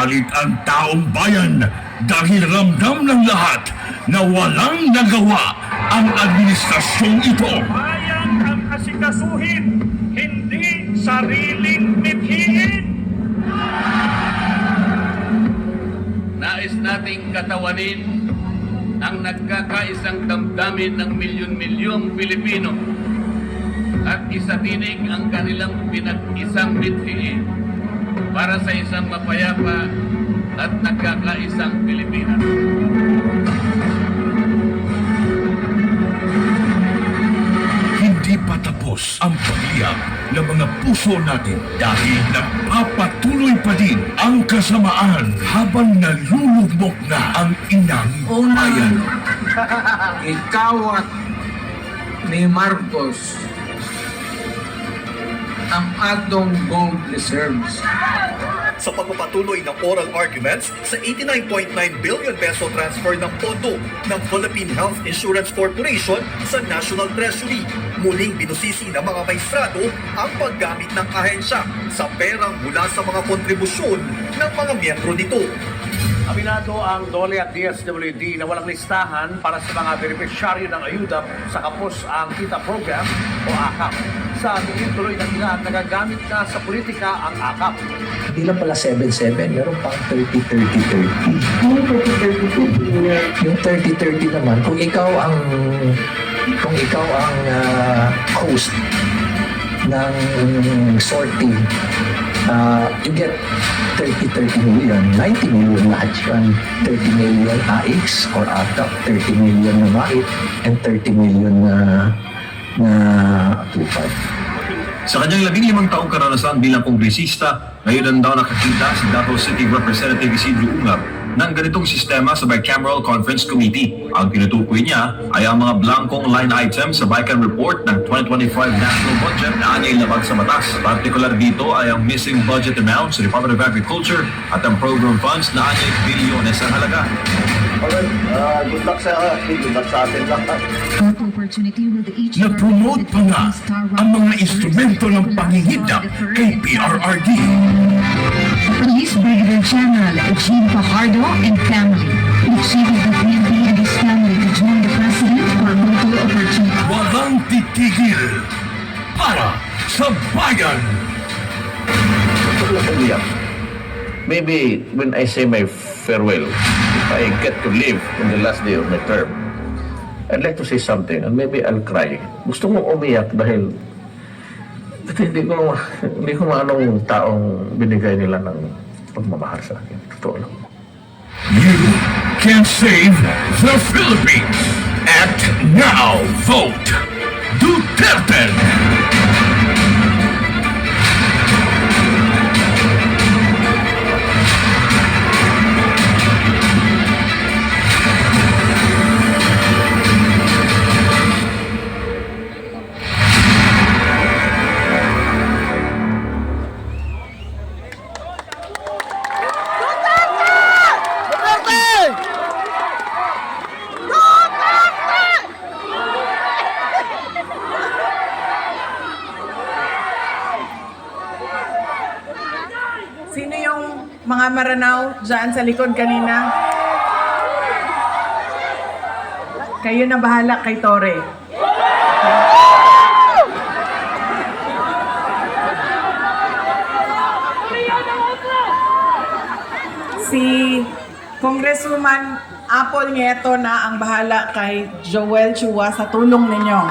Galit ang taong bayan dahil ramdam ng lahat na walang nagawa ang administrasyong ito. Bayan ang asikasuhin, hindi sariling mithiin. Nais nating katawanin ang nagkakaisang damdamin ng milyon-milyong Pilipino at isatinig ang kanilang pinag-isang mithiin para sa isang mapayapa at nagkakaisang Pilipinas. Hindi pa tapos ang pagbiyak ng mga puso natin dahil nagpapatuloy pa din ang kasamaan habang nalulugmok na ang inang bayan. Ikaw at ni Marcos ang atong gold reserves. Sa pagpapatuloy ng oral arguments sa 89.9 billion peso transfer ng pondo ng Philippine Health Insurance Corporation sa National Treasury, muling binusisi ng mga maestrado ang paggamit ng ahensya sa perang mula sa mga kontribusyon ng mga miyembro nito. Aminado ang DOLE at DSWD na walang listahan para sa mga benepisyaryo ng ayuda sa kapos ang Kita Program o AKAP. Sa tingin tuloy ng ilan, nagagamit na sa politika ang AKAP. Hindi lang pala 7-7, meron pang 30-30-30. Yung 30-30 naman, kung ikaw ang host ng sorting, you get 30 million, 90 million lahat yun. 30 million AX or ATAP, 30 million na MAIT, and 30 million na tupad. Sa kanyang 15 taong karanasan bilang kongresista, ngayon lang daw nakakita si Davao City Representative Isidro Ungab ng ganitong sistema sa Bicameral Conference Committee. Ang tinutukoy niya ay ang mga blankong line items sa Bican Report ng 2025 National Budget na anyay labag sa batas. Partikular dito ay ang missing budget amount sa Department of Agriculture at ang program funds na anyay bilyones ang halaga. Good luck sa atin lahat. Na-promote pa nga ang mga instrumento ng pangingidap kay PRRD. Police Brigadier General Eugene Fajardo and family. The chief of the PNP and his family to join the president for photo opportunity. Walang titigil para sa bayan. Maybe when I say my farewell, if I get to live in the last day of my term, I'd like to say something and maybe I'll cry. Gusto kong umiyak dahil hindi ko anong taong binigay nila ng pagmamahal sa akin. Totoo lang. You can save the Philippines. Act now. Vote Duterte. Sino yung mga maranaw dyan sa likod kanina? Kayo na bahala kay Tore. Si Congresswoman Apple Nieto na ang bahala kay Joel Chua sa tulong ninyo.